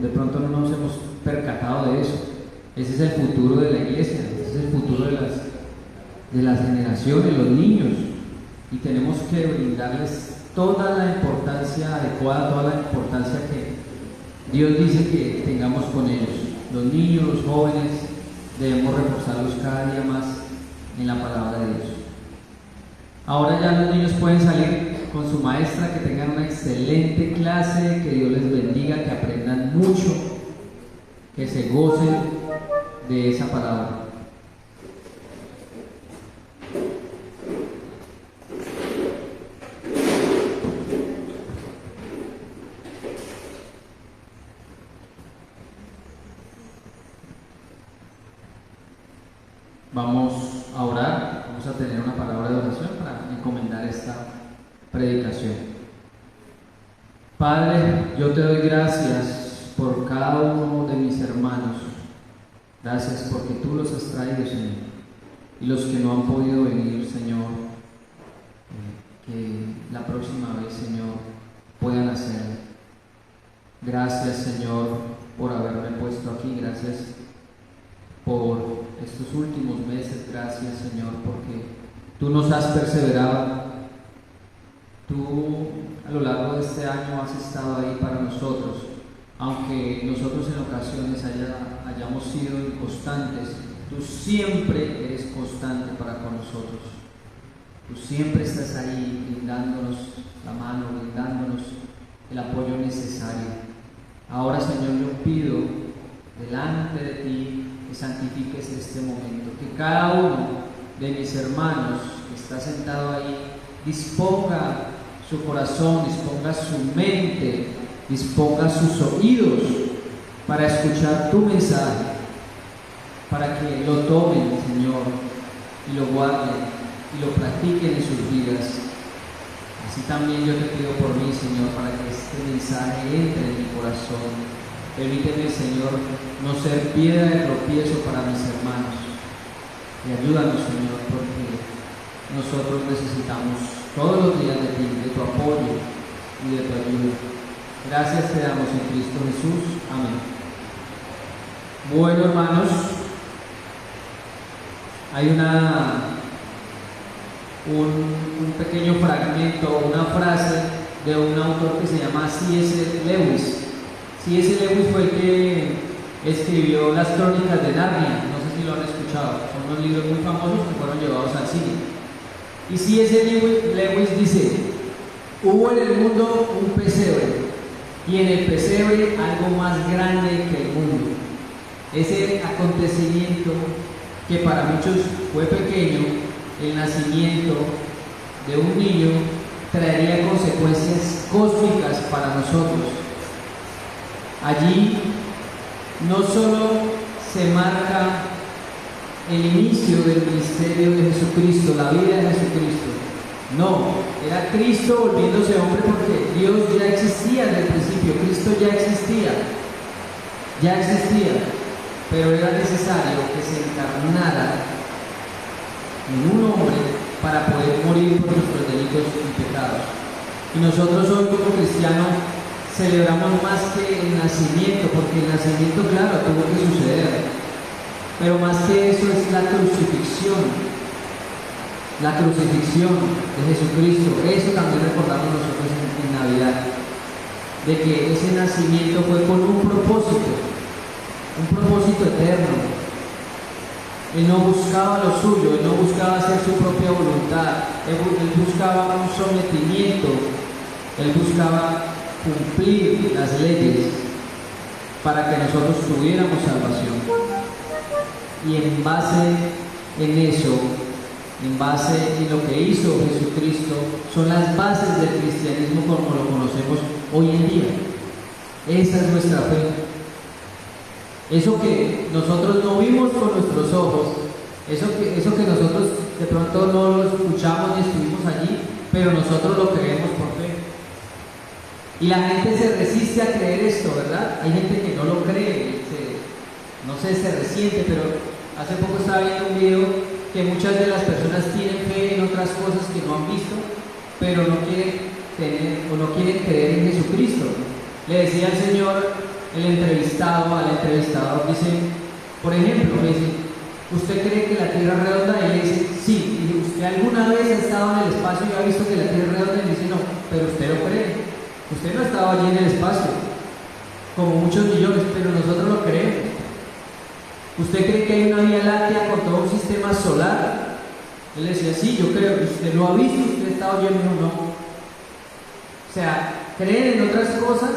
de pronto no nos hemos percatado de eso. Ese es el futuro de la iglesia, ese es el futuro de las generaciones, los niños, y tenemos que brindarles toda la importancia adecuada, toda la importancia que Dios dice que tengamos con ellos. Los niños, los jóvenes, debemos reforzarlos cada día más en la palabra de Dios. Ahora ya los niños pueden salir con su maestra, que tengan una excelente clase, que Dios les bendiga, que aprendan mucho, que se gocen de esa palabra. Vamos a orar, vamos a tener una palabra de oración para encomendar esta predicación. Padre, yo te doy gracias por cada uno de mis hermanos. Gracias porque tú los has traído, Señor. Y los que no han podido venir, Señor, que la próxima vez, Señor, puedan hacerlo. Gracias, Señor, por haberme puesto aquí. Gracias por estos últimos meses. Gracias, Señor, porque tú nos has perseverado. Tú a lo largo de este año has estado ahí para nosotros, aunque nosotros en ocasiones hayamos sido inconstantes. Tú siempre eres constante para con nosotros. Tú siempre estás ahí brindándonos la mano, brindándonos el apoyo necesario. Ahora, Señor, yo pido delante de ti que santifiques este momento, que cada uno de mis hermanos que está sentado ahí disponga su corazón, disponga su mente, disponga sus oídos para escuchar tu mensaje, para que lo tomen, Señor, y lo guarden y lo practiquen en sus vidas. Así también yo te pido por mí, Señor, para que este mensaje entre en mi corazón. Permíteme, Señor, no ser piedra de tropiezo para mis hermanos. Y ayúdanos, Señor, porque nosotros necesitamos todos los días de ti, de tu apoyo y de tu ayuda. Gracias te damos en Cristo Jesús. Amén. Bueno, hermanos, hay un pequeño fragmento, una frase de un autor que se llama C.S. Lewis. C.S. Lewis fue el que escribió las Crónicas de Narnia. No sé si lo han escuchado, son unos libros muy famosos que fueron llevados al cine. Y C.S. Lewis dice: hubo en el mundo un pesebre, y en el pesebre algo más grande que el mundo. Ese acontecimiento que para muchos fue pequeño, el nacimiento de un niño, traería consecuencias cósmicas para nosotros. Allí no solo se marca el inicio del ministerio de Jesucristo, la vida de Jesucristo. No, era Cristo volviéndose hombre, porque Dios ya existía desde el principio, Cristo ya existía, pero era necesario que se encarnara en un hombre para poder morir por nuestros delitos y pecados. Y nosotros hoy como cristianos celebramos más que el nacimiento, porque el nacimiento, claro, tuvo que suceder, pero más que eso es la crucifixión de Jesucristo. Eso también recordamos nosotros en Navidad, de que ese nacimiento fue con un propósito eterno. Él no buscaba lo suyo, él no buscaba hacer su propia voluntad, él buscaba un sometimiento, él buscaba cumplir las leyes para que nosotros tuviéramos salvación. Y en base en eso, en base en lo que hizo Jesucristo, son las bases del cristianismo como lo conocemos hoy en día. Esa es nuestra fe. Eso que nosotros no vimos con nuestros ojos, eso que nosotros de pronto no lo escuchamos ni estuvimos allí, pero nosotros lo creemos por fe. Y la gente se resiste a creer esto, ¿verdad? Hay gente que no lo cree, se resiente, pero hace poco estaba viendo un video que muchas de las personas tienen fe en otras cosas que no han visto, pero no quieren tener o no quieren creer en Jesucristo. Le decía al Señor el entrevistado al entrevistador, dice, por ejemplo, le dice, ¿usted cree que la Tierra es redonda? Y él dice, sí. Y dice, ¿usted alguna vez ha estado en el espacio y ha visto que la Tierra es redonda? Y dice, no, pero usted lo cree. Usted no ha estado allí en el espacio, como muchos millones, pero nosotros lo creemos. ¿Usted cree que hay una Vía Láctea con todo un sistema solar? Él decía, sí, yo creo. ¿Usted lo ha visto? ¿Usted ha estado allí? No. O sea, creen en otras cosas,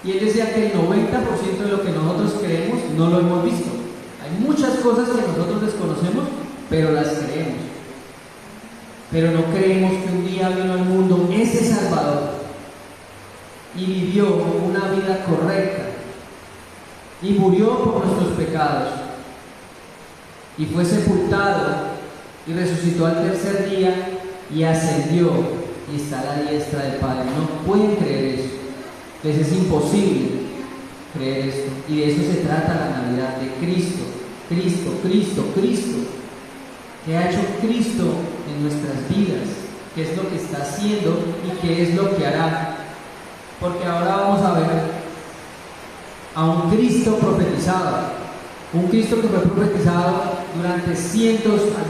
y él decía que el 90% de lo que nosotros creemos no lo hemos visto. Hay muchas cosas que nosotros desconocemos, pero las creemos. Pero no creemos que un día vino al mundo ese Salvador y vivió una vida correcta y murió por nuestros pecados y fue sepultado y resucitó al tercer día y ascendió y está a la diestra del Padre. No pueden creer eso, les es imposible creer esto, y de eso se trata la Navidad, de Cristo. ¿Qué ha hecho Cristo en nuestras vidas? ¿Qué es lo que está haciendo y qué es lo que hará? Porque ahora vamos a ver a un Cristo profetizado, un Cristo que fue profetizado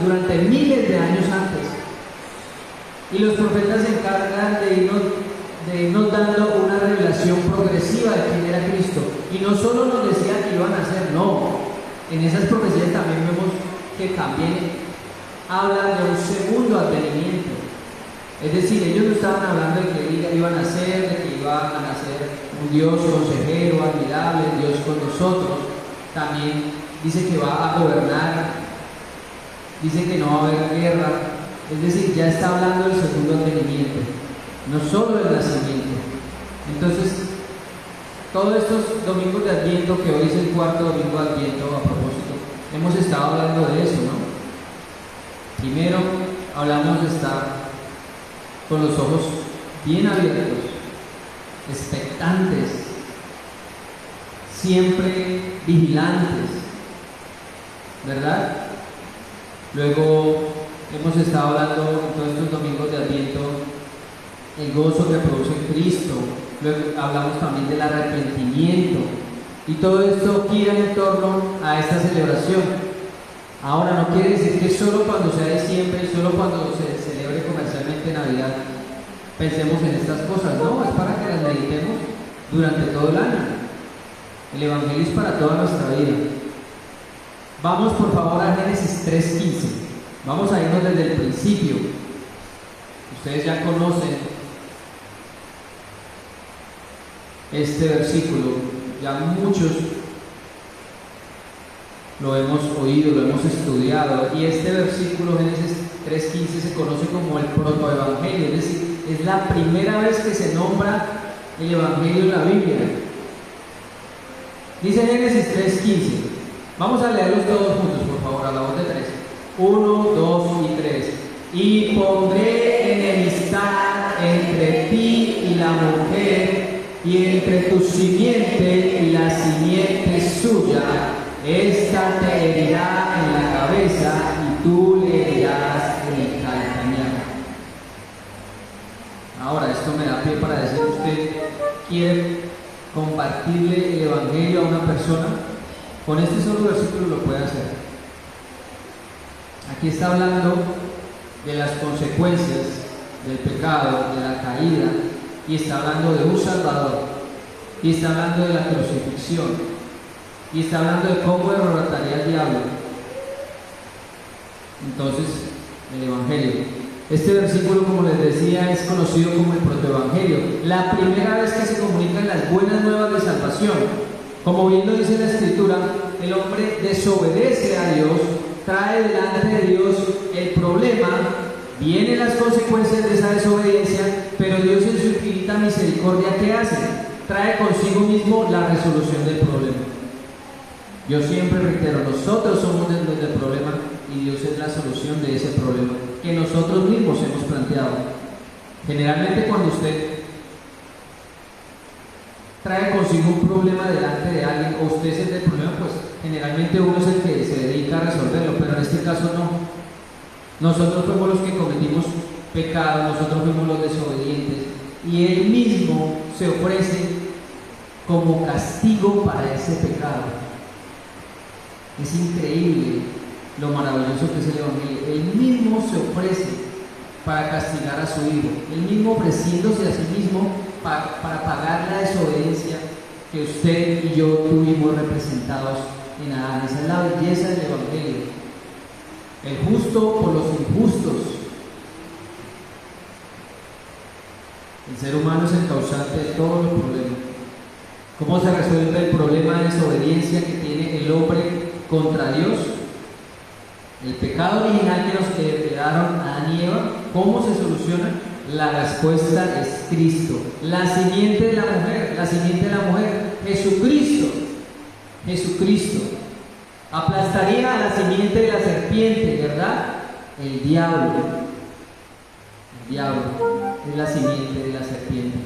durante miles de años antes. Y los profetas se encargan de irnos dando una revelación progresiva de quién era Cristo. Y no solo nos decía que iban a hacer, no. En esas profecías también vemos que también hablan de un segundo advenimiento. Es decir, ellos no estaban hablando de que iban a ser, de que iban a ser un Dios consejero, admirable, Dios con nosotros. También dice que va a gobernar, dice que no va a haber guerra. Es decir, ya está hablando del segundo advenimiento, no solo del nacimiento. Entonces, todos estos domingos de Adviento, que hoy es el cuarto domingo de Adviento, a propósito, hemos estado hablando de eso, ¿no? Primero, hablamos de estar con los ojos bien abiertos, expectantes, siempre vigilantes, ¿verdad? Luego hemos estado hablando en todos estos domingos de Adviento el gozo que produce Cristo. Luego hablamos también del arrepentimiento, y todo esto gira en torno a esta celebración. Ahora, no quiere decir que solo cuando sea diciembre, solo cuando se celebre comercialmente Navidad, pensemos en estas cosas. No, es para que las meditemos durante todo el año. El Evangelio es para toda nuestra vida. Vamos por favor a Génesis 3:15. Vamos a irnos desde el principio. Ustedes ya conocen este versículo, ya muchos lo hemos oído, lo hemos estudiado, y este versículo, Génesis 3:15, se conoce como el protoevangelio, es decir, es la primera vez que se nombra el Evangelio en la Biblia. Dice Génesis 3:15, vamos a leerlos todos juntos, por favor, a la voz de tres. 1, 2 y 3. Y pondré enemistad entre ti y la mujer, y entre tu simiente y la simiente suya. Esta te herirá en la cabeza y tú le herirás en el calcañar. Ahora, esto me da pie para decir que usted quiere compartirle el Evangelio a una persona. Con este solo versículo lo puede hacer. Aquí está hablando de las consecuencias del pecado, de la caída, y está hablando de un Salvador, y está hablando de la crucifixión, y está hablando de cómo derrotaría al diablo. Entonces, el Evangelio. Este versículo, como les decía, es conocido como el protoevangelio, la primera vez que se comunican las buenas nuevas de salvación. Como bien lo dice la Escritura, el hombre desobedece a Dios, trae delante de Dios el problema, vienen las consecuencias de esa desobediencia, pero Dios en su infinita misericordia, ¿qué hace? Trae consigo mismo la resolución del problema. Yo siempre reitero, nosotros somos los del problema y Dios es la solución de ese problema que nosotros mismos hemos planteado. Generalmente cuando usted trae consigo un problema delante de alguien, o usted es el del problema, pues generalmente uno es el que se dedica a resolverlo, pero en este caso no. Nosotros fuimos los que cometimos pecado, nosotros fuimos los desobedientes, y Él mismo se ofrece como castigo para ese pecado. Es increíble lo maravilloso que es el Evangelio. Él mismo se ofrece para castigar a su Hijo, Él mismo ofreciéndose a sí mismo para pagar la desobediencia que usted y yo tuvimos representados en Adán. Esa es la belleza del Evangelio. El justo por los injustos. El ser humano es el causante de todos los problemas. ¿Cómo se resuelve el problema de desobediencia que tiene el hombre contra Dios? El pecado original que nos heredaron Adán y Eva, ¿cómo se soluciona? La respuesta es Cristo. La simiente de la mujer, Jesucristo. Jesucristo. Aplastaría a la simiente de la serpiente, ¿verdad? El diablo. El diablo es la simiente de la serpiente.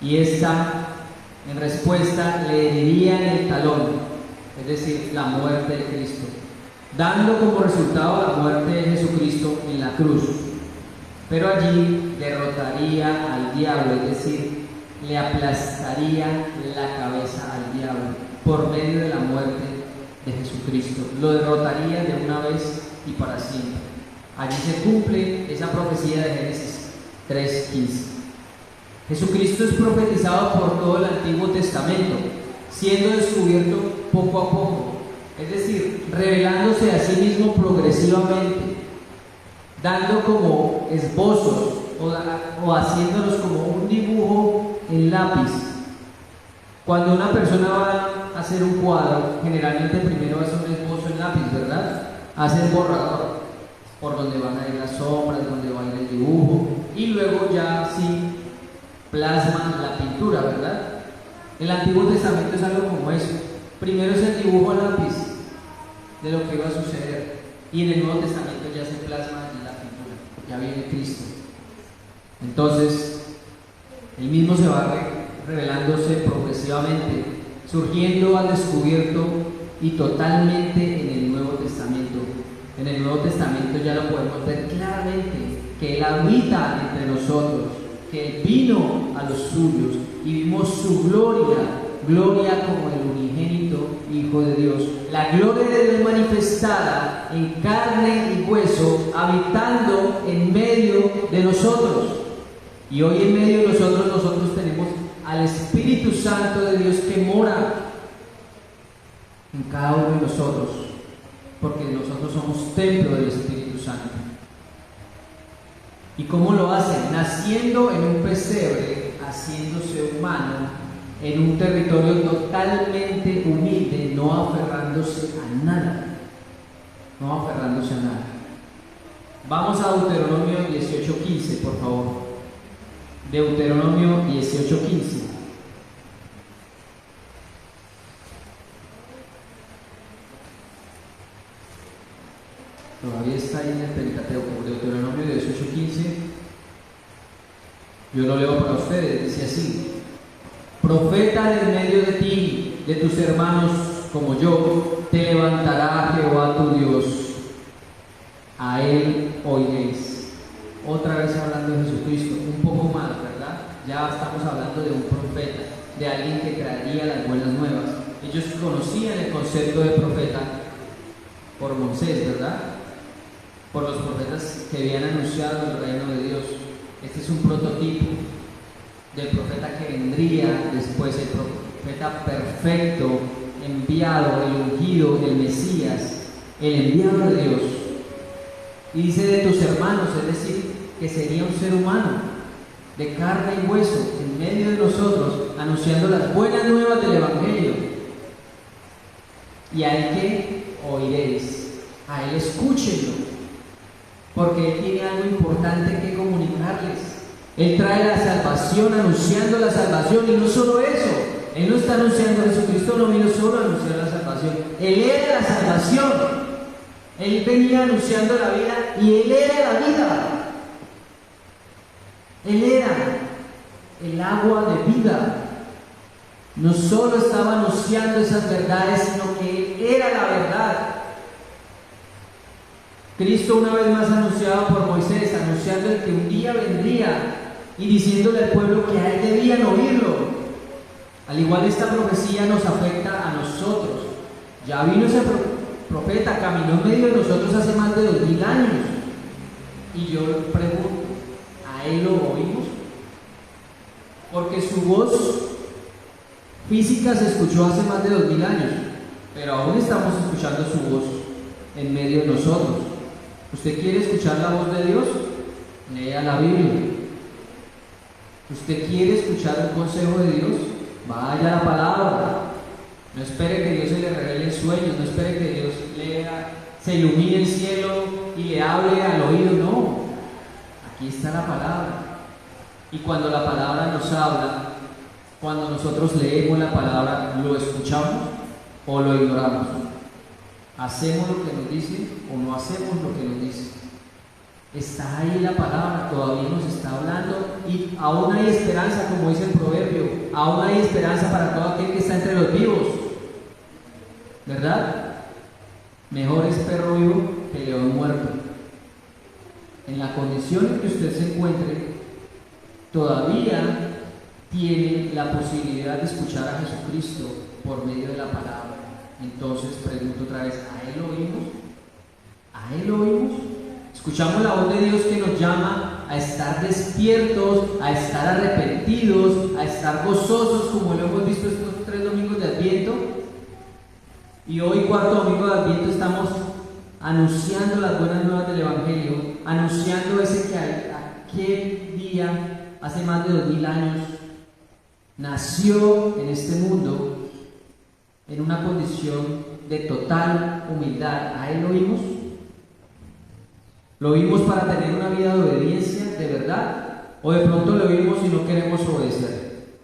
Y esta, en respuesta, le heriría en el talón, es decir, la muerte de Cristo, dando como resultado la muerte de Jesucristo en la cruz. Pero allí derrotaría al diablo, es decir, le aplastaría la cabeza al diablo por medio de la muerte de Jesucristo. Lo derrotaría de una vez y para siempre. Allí se cumple esa profecía de Génesis 3:15. Jesucristo es profetizado por todo el Antiguo Testamento, siendo descubierto poco a poco, es decir, revelándose a sí mismo progresivamente, dando como esbozos o haciéndolos como un dibujo en lápiz. Cuando una persona va a hacer un cuadro, generalmente primero hace un esbozo en lápiz, ¿verdad? Hace el borrador, por donde van a ir las sombras, donde va a ir el dibujo, y luego ya sí plasma la pintura, ¿verdad? El Antiguo Testamento es algo como eso. Primero es el dibujo a lápiz de lo que iba a suceder, y en el Nuevo Testamento ya se plasma en la pintura, ya viene Cristo. Entonces, Él mismo se va revelándose progresivamente, surgiendo al descubierto y totalmente en el Nuevo Testamento. En el Nuevo Testamento ya lo podemos ver claramente, que Él habita entre nosotros, que Él vino a los suyos y vimos su gloria como el unigénito Hijo de Dios. La gloria de Dios manifestada en carne y hueso, habitando en medio de nosotros. Y hoy en medio de nosotros tenemos al Espíritu Santo de Dios que mora en cada uno de nosotros, porque nosotros somos templo del Espíritu Santo. ¿Y cómo lo hace? Naciendo en un pesebre, haciéndose humano, en un territorio totalmente humilde, no aferrándose a nada. No aferrándose a nada. Vamos a Deuteronomio 18:15, por favor. Deuteronomio 18:15. Todavía está ahí en el Pentateuco. Deuteronomio 18:15. Yo lo leo para ustedes, dice así: profeta en medio de ti, de tus hermanos como yo, te levantará Jehová tu Dios, a Él oiréis. Otra vez hablando de Jesucristo, un poco más, ¿verdad? Ya estamos hablando de un profeta, de alguien que traería las buenas nuevas. Ellos conocían el concepto de profeta por Moisés, ¿verdad? Por los profetas que habían anunciado el reino de Dios. Este es un prototipo del profeta que vendría después, el profeta perfecto, enviado, el ungido, el Mesías, el enviado de Dios. Y dice de tus hermanos, es decir, que sería un ser humano, de carne y hueso, en medio de nosotros, anunciando las buenas nuevas del Evangelio. Y a Él que oiréis, a Él escúchenlo, porque Él tiene algo importante que comunicarles. Él trae la salvación, anunciando la salvación, y no solo eso, Él no está anunciando a Jesucristo, no vino solo a anunciar la salvación, Él era la salvación. Él venía anunciando la vida y Él era la vida. Él era el agua de vida. No solo estaba anunciando esas verdades, sino que Él era la verdad. Cristo, una vez más anunciado por Moisés, anunciando el que un día vendría y diciéndole al pueblo que a Él debían oírlo. Al igual esta profecía nos afecta a nosotros. Ya vino ese profeta, caminó en medio de nosotros hace más de 2000 años. Y yo pregunto, ¿a él lo oímos? Porque su voz física se escuchó hace más de 2000 años, pero aún estamos escuchando su voz en medio de nosotros. ¿Usted quiere escuchar la voz de Dios? Lea la Biblia. ¿Usted quiere escuchar un consejo de Dios? Vaya a la palabra. No espere que Dios se le revele en sueños, no espere que Dios se ilumine el cielo y le hable al oído, no. Aquí está la palabra. Y cuando la palabra nos habla, cuando nosotros leemos la palabra, ¿lo escuchamos o lo ignoramos? ¿Hacemos lo que nos dice o no hacemos lo que nos dice? Está ahí la palabra, todavía nos está hablando y aún hay esperanza, como dice el proverbio, aún hay esperanza para todo aquel que está entre los vivos, ¿verdad? Mejor es perro vivo que león muerto. En la condición en que usted se encuentre, todavía tiene la posibilidad de escuchar a Jesucristo por medio de la palabra. Entonces pregunto otra vez, ¿a Él lo oímos? ¿A Él lo oímos? Escuchamos la voz de Dios que nos llama a estar despiertos, a estar arrepentidos, a estar gozosos, como lo hemos visto estos 3 domingos de Adviento. Y hoy, 4º domingo de Adviento, estamos anunciando las buenas nuevas del Evangelio, anunciando ese que aquel día, hace más de 2000 años, nació en este mundo en una condición de total humildad. ¿A Él lo oímos? ¿Lo oímos para tener una vida de obediencia de verdad? ¿O de pronto lo oímos y no queremos obedecer?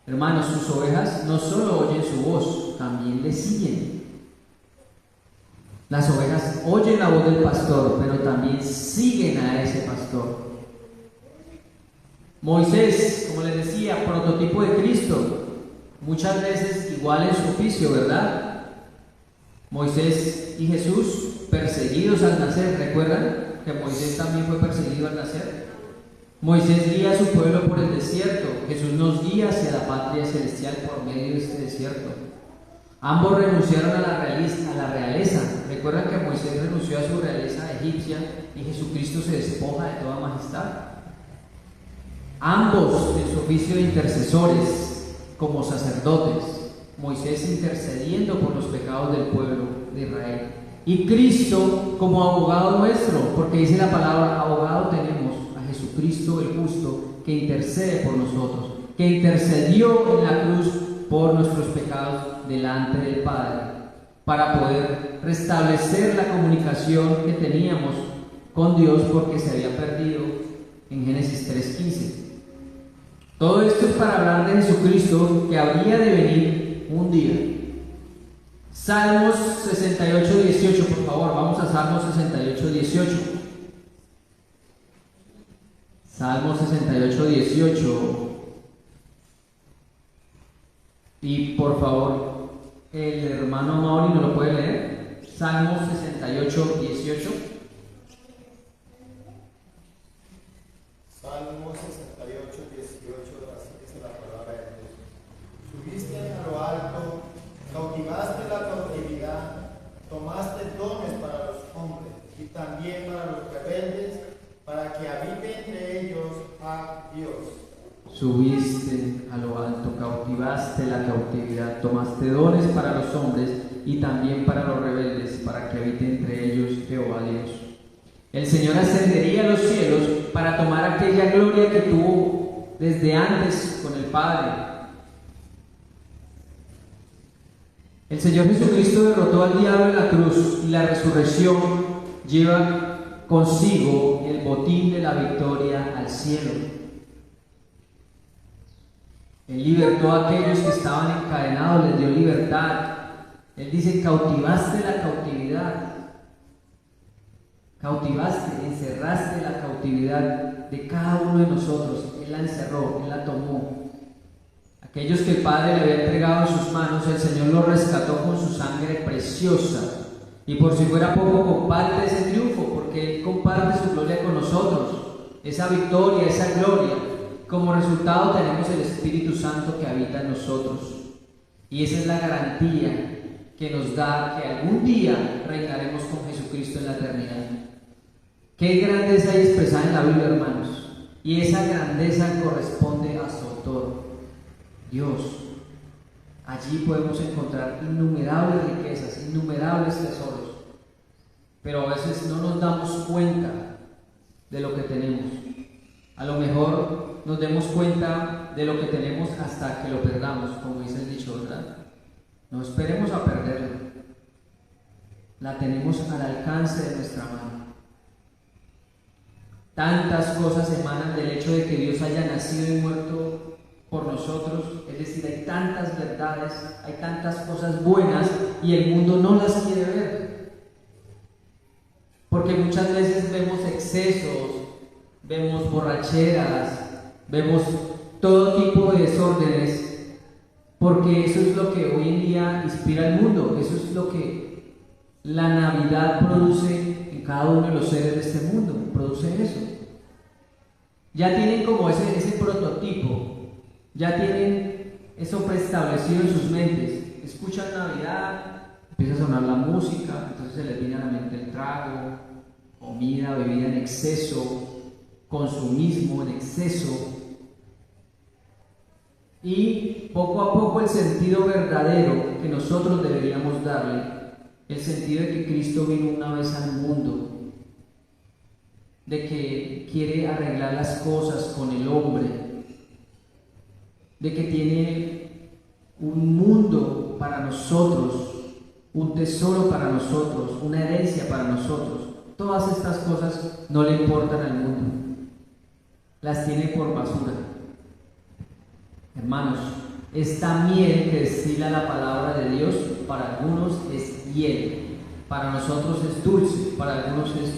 Hermanos, sus ovejas no solo oyen su voz, también le siguen. Las ovejas oyen la voz del pastor, pero también siguen a ese pastor. Moisés, como les decía, prototipo de Cristo, muchas veces igual en su oficio, ¿verdad? Moisés y Jesús perseguidos al nacer, ¿recuerdan que Moisés también fue perseguido al nacer? Moisés guía a su pueblo por el desierto, Jesús nos guía hacia la patria celestial por medio de este desierto. Ambos renunciaron a la realeza. Recuerdan que Moisés renunció a su realeza egipcia y Jesucristo se despoja de toda majestad. Ambos en su oficio de intercesores, como sacerdotes, Moisés intercediendo por los pecados del pueblo de Israel, y Cristo como abogado nuestro, porque dice la palabra, abogado tenemos a Jesucristo el justo, que intercede por nosotros, que intercedió en la cruz por nuestros pecados delante del Padre, para poder restablecer la comunicación que teníamos con Dios, porque se había perdido en Génesis 3:15. Todo esto es para hablar de Jesucristo, que habría de venir un día. Salmos 68:18, por favor, vamos a Salmos 68:18. Salmos 68:18. Y por favor, el hermano Mauri no lo puede leer. Salmos 68:18. Salmo 68:18, así dice la palabra de Dios. Subiste a lo alto, cautivaste la cautividad, tomaste dones para los hombres y también para los rebeldes, para que habite entre ellos a Dios. Subiste a lo alto, cautivaste la cautividad, tomaste dones para los hombres y también para los rebeldes, para que habite entre ellos Jehová Dios. El Señor ascendería a los cielos para tomar aquella gloria que tuvo desde antes con el Padre. El Señor Jesucristo derrotó al diablo en la cruz y la resurrección lleva consigo el botín de la victoria al cielo. Él libertó a aquellos que estaban encadenados, les dio libertad. Él dice, cautivaste la cautividad. Cautivaste, encerraste la cautividad de cada uno de nosotros. Él la encerró, Él la tomó. Aquellos que el Padre le había entregado en sus manos, el Señor los rescató con su sangre preciosa. Y por si fuera poco, comparte ese triunfo, porque Él comparte su gloria con nosotros. Esa victoria, esa gloria. Como resultado tenemos el Espíritu Santo que habita en nosotros. Y esa es la garantía que nos da que algún día reinaremos con Jesucristo en la eternidad. Qué grandeza hay expresada en la Biblia, hermanos. Y esa grandeza corresponde a su autor, Dios. Allí podemos encontrar innumerables riquezas, innumerables tesoros. Pero a veces no nos damos cuenta de lo que tenemos. A lo mejor nos demos cuenta de lo que tenemos hasta que lo perdamos, como dice el dicho, ¿verdad? No esperemos a perderla. La tenemos al alcance de nuestra mano. Tantas cosas emanan del hecho de que Dios haya nacido y muerto por nosotros. Es decir, hay tantas verdades, hay tantas cosas buenas y el mundo no las quiere ver. Porque muchas veces vemos excesos, vemos borracheras, vemos todo tipo de desórdenes, porque eso es lo que hoy en día inspira al mundo, eso es lo que la Navidad produce en cada uno de los seres de este mundo, produce eso. Ya tienen como ese prototipo, ya tienen eso preestablecido en sus mentes. Escuchan Navidad, empieza a sonar la música, entonces se les viene a la mente el trago, comida, bebida en exceso, consumismo en exceso. Y poco a poco el sentido verdadero que nosotros deberíamos darle, el sentido de que Cristo vino una vez al mundo, de que quiere arreglar las cosas con el hombre, de que tiene un mundo para nosotros, un tesoro para nosotros, una herencia para nosotros. Todas estas cosas no le importan al mundo, las tiene por basura. Hermanos, esta miel que destila la palabra de Dios, para algunos es hiel, para nosotros es dulce, para algunos es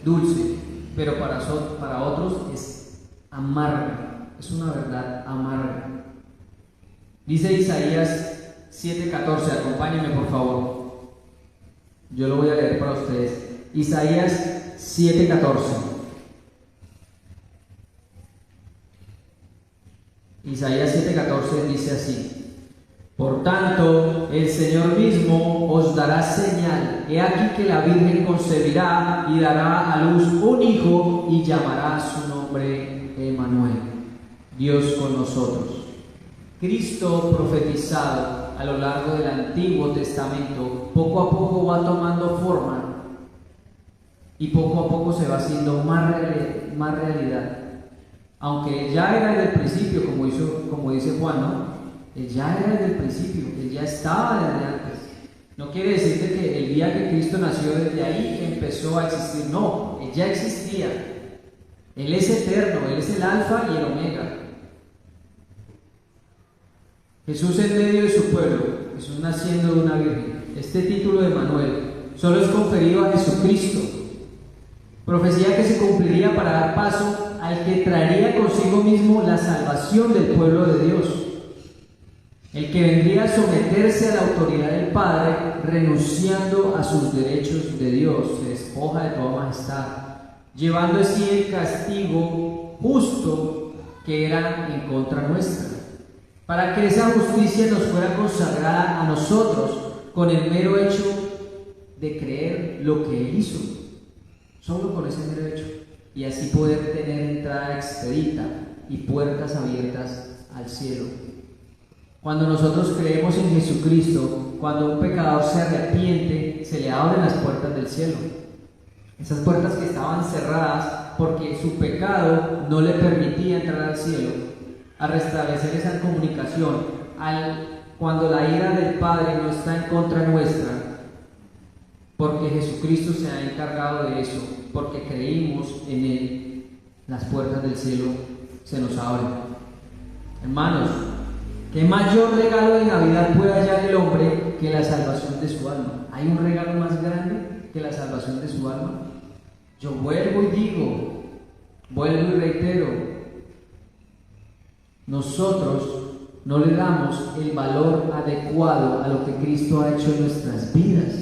dulce, pero para otros es amarga, es una verdad amarga. Dice Isaías 7:14, acompáñenme por favor, yo lo voy a leer para ustedes. Isaías 7:14. Isaías 7:14 dice así: por tanto, el Señor mismo os dará señal. He aquí que la Virgen concebirá y dará a luz un hijo y llamará su nombre Emmanuel, Dios con nosotros. Cristo profetizado a lo largo del Antiguo Testamento poco a poco va tomando forma y poco a poco se va haciendo más realidad. Aunque él ya era desde el principio, como dice Juan, ¿no? Él ya era desde el principio, él ya estaba desde antes. No quiere decir que el día que Cristo nació desde ahí empezó a existir, no, él ya existía. Él es eterno, él es el alfa y el omega. Jesús en medio de su pueblo, Jesús naciendo de una virgen. Este título de Emmanuel solo es conferido a Jesucristo. Profecía que se cumpliría para dar paso al que traería consigo mismo la salvación del pueblo de Dios, el que vendría a someterse a la autoridad del Padre, renunciando a sus derechos de Dios, se despoja de toda majestad, llevando así el castigo justo que era en contra nuestra, para que esa justicia nos fuera consagrada a nosotros con el mero hecho de creer lo que Él hizo, solo con ese mero hecho, y así poder tener entrada expedita y puertas abiertas al cielo. Cuando nosotros creemos en Jesucristo, cuando un pecador se arrepiente, se le abren las puertas del cielo. Esas puertas que estaban cerradas porque su pecado no le permitía entrar al cielo, a restablecer esa comunicación, cuando la ira del Padre no está en contra nuestra, porque Jesucristo se ha encargado de eso, porque creímos en Él, las puertas del cielo se nos abren. Hermanos, ¿qué mayor regalo de Navidad puede hallar el hombre que la salvación de su alma? ¿Hay un regalo más grande que la salvación de su alma? Yo vuelvo y digo, vuelvo y reitero, nosotros no le damos el valor adecuado a lo que Cristo ha hecho en nuestras vidas.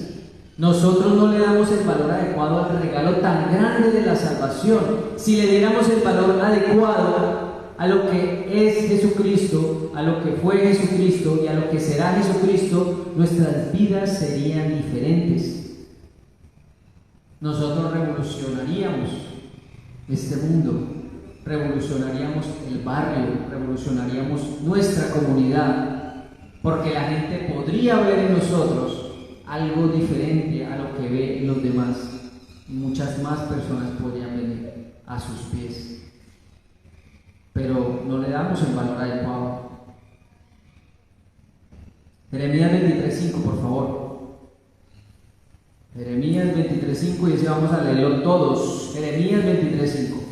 Nosotros no le damos el valor adecuado al regalo tan grande de la salvación. Si le diéramos el valor adecuado a lo que es Jesucristo, a lo que fue Jesucristo y a lo que será Jesucristo, nuestras vidas serían diferentes. Nosotros revolucionaríamos este mundo, revolucionaríamos el barrio, revolucionaríamos nuestra comunidad, porque la gente podría ver en nosotros algo diferente a lo que ve en los demás, y muchas más personas podrían venir a sus pies. Pero no le damos el valor adecuado. Jeremías 23:5, por favor. Jeremías 23:5, y así vamos a leerlo todos. Jeremías 23:5.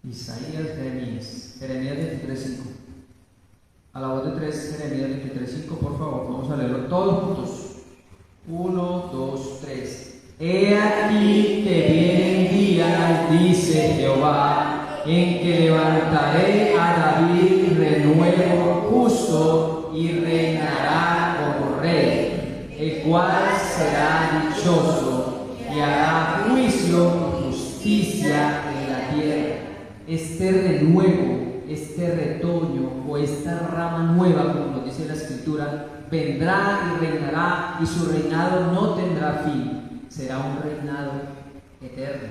Isaías, Jeremías 23:5. A la voz de 3, Jeremías 23:5, por favor, vamos a leerlo todos juntos. 1, 2, 3. He aquí que vienen días, dice Jehová, en que levantaré a David renuevo justo y reinará como rey, el cual será dichoso y hará juicio y justicia en la tierra. Este renuevo, este retoño o esta rama nueva, como nos dice la Escritura, vendrá y reinará, y su reinado no tendrá fin, será un reinado eterno.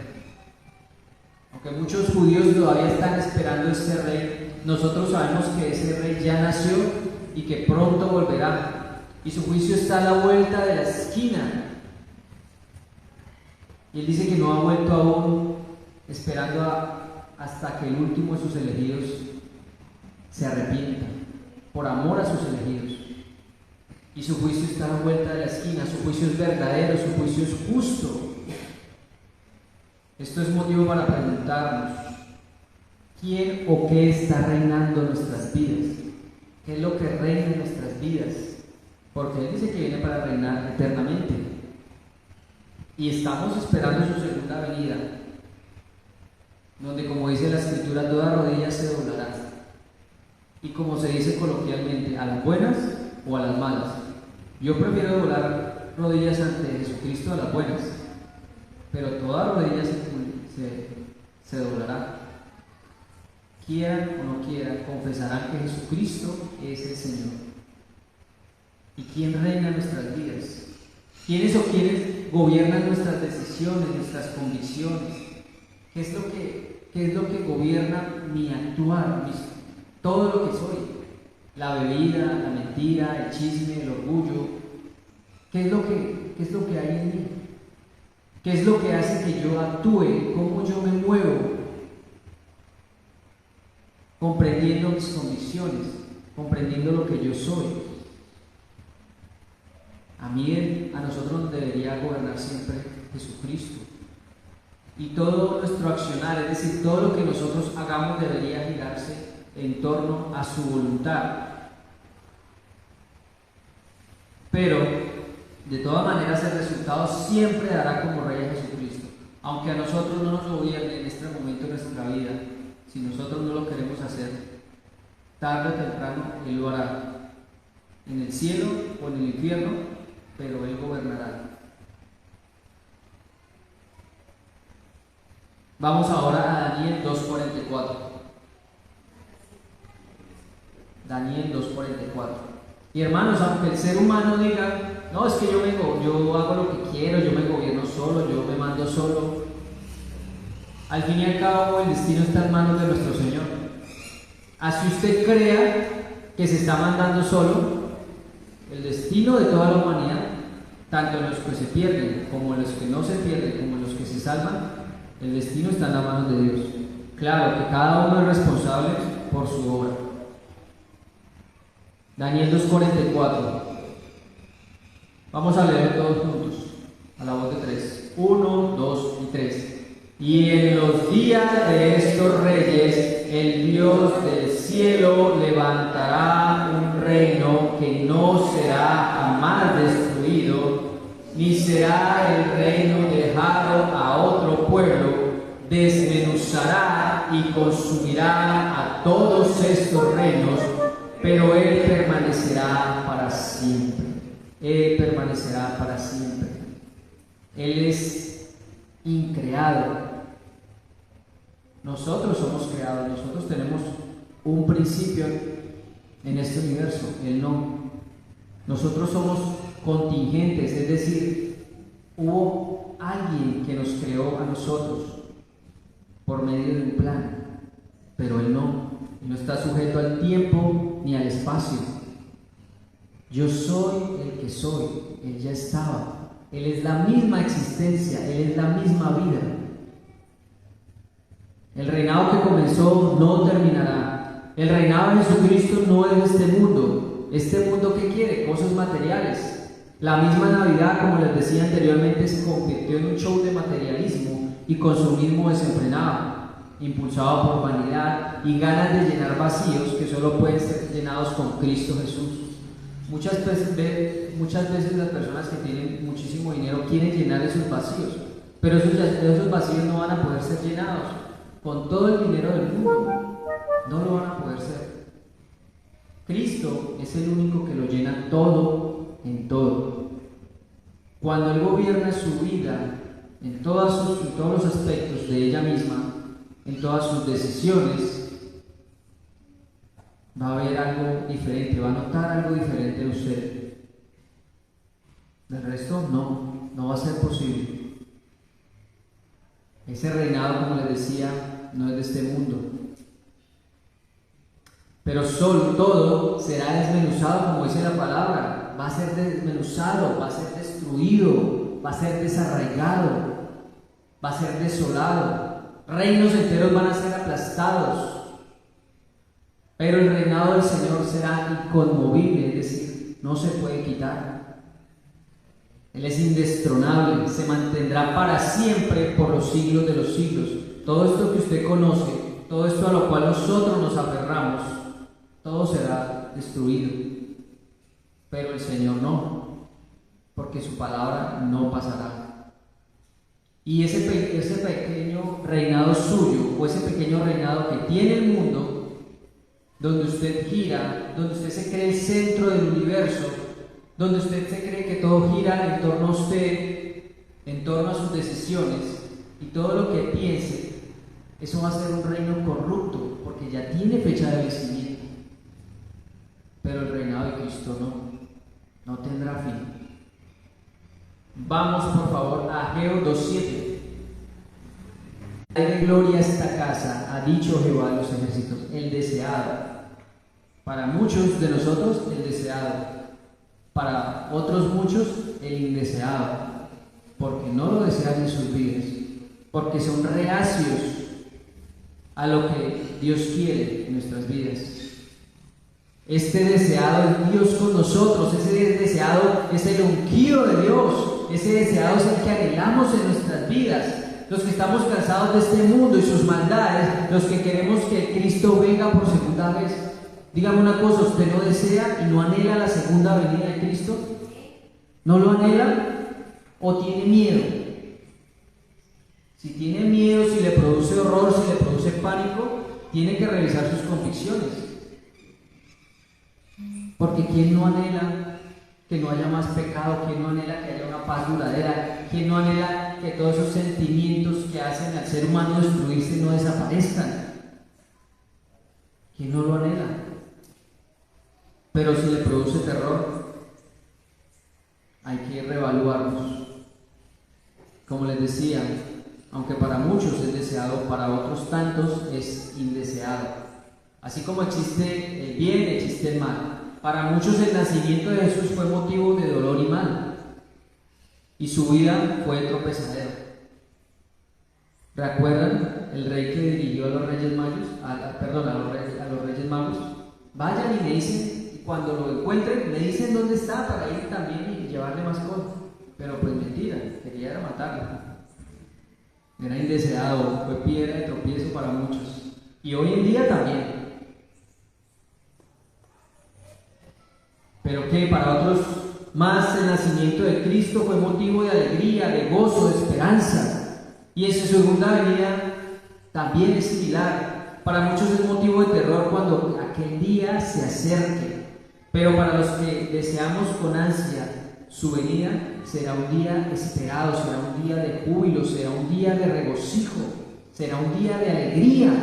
Aunque muchos judíos todavía están esperando este rey, nosotros sabemos que ese rey ya nació y que pronto volverá, y su juicio está a la vuelta de la esquina. Y él dice que no ha vuelto aún, esperando hasta que el último de sus elegidos se arrepienta, por amor a sus elegidos. Y su juicio está a la vuelta de la esquina, su juicio es verdadero, su juicio es justo. Esto es motivo para preguntarnos, ¿quién o qué está reinando en nuestras vidas? ¿Qué es lo que reina en nuestras vidas? Porque Él dice que viene para reinar eternamente. Y estamos esperando su segunda venida, donde, como dice la Escritura, toda rodilla se doblará. Y como se dice coloquialmente, a las buenas o a las malas. Yo prefiero doblar rodillas ante Jesucristo a las buenas, pero toda rodilla se doblará. Quieran o no quieran, confesarán que Jesucristo es el Señor. ¿Y quién reina en nuestras vidas? ¿Quiénes o quiénes gobiernan nuestras decisiones, nuestras convicciones? ¿Qué es lo que gobierna mi actuar, todo lo que soy? La bebida, la mentira, el chisme, el orgullo. ¿Qué es lo que hay en mí? ¿Qué es lo que hace que yo actúe? ¿Cómo yo me muevo? Comprendiendo mis convicciones, comprendiendo lo que yo soy. A nosotros nos debería gobernar siempre Jesucristo. Y todo nuestro accionar, es decir, todo lo que nosotros hagamos debería girarse en torno a su voluntad. Pero, de todas maneras, el resultado siempre dará como rey a Jesucristo. Aunque a nosotros no nos gobierne en este momento de nuestra vida, si nosotros no lo queremos hacer, tarde o temprano Él lo hará. En el cielo o en el infierno, pero Él gobernará. Vamos ahora a Daniel 2:44. Daniel 2:44. Y hermanos, aunque el ser humano diga, no, es que yo hago lo que quiero, yo me gobierno solo, yo me mando solo, al fin y al cabo el destino está en manos de nuestro Señor. Así usted crea que se está mandando solo, el destino de toda la humanidad, tanto en los que se pierden como en los que no se pierden, como en los que se salvan, el destino está en las manos de Dios. Claro que cada uno es responsable por su obra. Daniel 2:44. Vamos a leer todos juntos, a la voz de 3. 1, 2 y 3. Y en los días de estos reyes, el Dios del cielo levantará un reino que no será jamás destruido, ni será el reino dejado a otro pueblo. Desmenuzará y consumirá a todos estos reinos, pero Él permanecerá para siempre. Él permanecerá para siempre. Él es increado. Nosotros somos creados, nosotros tenemos un principio en este universo, Él no. Nosotros somos contingentes, es decir, hubo alguien que nos creó a nosotros por medio de un plan, pero Él no está sujeto al tiempo ni al espacio. Yo soy el que soy, Él ya estaba, Él es la misma existencia, Él es la misma vida. El reinado que comenzó no terminará. El reinado de Jesucristo no es de este mundo. ¿Este mundo qué quiere? Cosas materiales. La misma Navidad, como les decía anteriormente, se convirtió en un show de materialismo y consumismo desenfrenado, impulsado por vanidad y ganas de llenar vacíos que solo pueden ser llenados con Cristo Jesús. Muchas veces las personas que tienen muchísimo dinero quieren llenar esos vacíos, pero esos vacíos no van a poder ser llenados con todo el dinero del mundo. No lo van a poder ser. Cristo es el único que lo llena todo en todo. Cuando Él gobierna su vida en todos los aspectos de ella misma, en todas sus decisiones, va a haber algo diferente, va a notar algo diferente en usted. Del resto no va a ser posible. Ese reinado, como les decía, no es de este mundo. Pero todo será desmenuzado, como dice la palabra. Va a ser desmenuzado, va a ser destruido, va a ser desarraigado, va a ser desolado. Reinos enteros van a ser aplastados. Pero el reinado del Señor será inconmovible, es decir, no se puede quitar. Él es indestronable, se mantendrá para siempre por los siglos de los siglos. Todo esto que usted conoce, todo esto a lo cual nosotros nos aferramos, todo será destruido. Pero el Señor no, porque su palabra no pasará. Y ese pequeño reinado suyo, o ese pequeño reinado que tiene el mundo, donde usted gira, donde usted se cree el centro del universo, donde usted se cree que todo gira en torno a usted, en torno a sus decisiones, y todo lo que piense, eso va a ser un reino corrupto, porque ya tiene fecha de vencimiento. Pero el reinado de Cristo no tendrá fin. Vamos por favor a Ageo 2:7. De gloria esta casa, ha dicho Jehová de los ejércitos, el deseado. Para muchos de nosotros, el deseado. Para otros muchos, el indeseado. Porque no lo desean en sus vidas. Porque son reacios a lo que Dios quiere en nuestras vidas. Este deseado es Dios con nosotros. Ese deseado es el ungido de Dios. Ese deseado es el que anhelamos en nuestras vidas. Los que estamos cansados de este mundo y sus maldades, los que queremos que Cristo venga por segunda vez. Dígame una cosa, ¿usted no desea y no anhela la segunda venida de Cristo? ¿No lo anhela o tiene miedo? Si tiene miedo, si le produce horror, si le produce pánico, tiene que revisar sus convicciones. Porque ¿quién no anhela que no haya más pecado? ¿Quién no anhela que haya una paz duradera? ¿Quién no anhela que todos esos sentimientos que hacen al ser humano destruirse no desaparezcan? ¿Quién no lo anhela? Pero si le produce terror, hay que reevaluarnos. Como les decía, aunque para muchos es deseado, para otros tantos es indeseado. Así como existe el bien, existe el mal. Para muchos el nacimiento de Jesús fue motivo de dolor y mal, y su vida fue tropezadero. ¿Recuerdan el rey que dirigió a los Reyes Magos? A los Reyes Magos. Vayan y me dicen, y cuando lo encuentren, me dicen dónde está para ir también y llevarle más cosas. Pero pues mentira, quería matarlo. Era indeseado, fue piedra de tropiezo para muchos. Y hoy en día también. Pero que para otros más el nacimiento de Cristo fue motivo de alegría, de gozo, de esperanza. Y en su segunda venida también es similar. Para muchos es motivo de terror cuando aquel día se acerque. Pero para los que deseamos con ansia Su venida será un día esperado, será un día de júbilo, será un día de regocijo, será un día de alegría,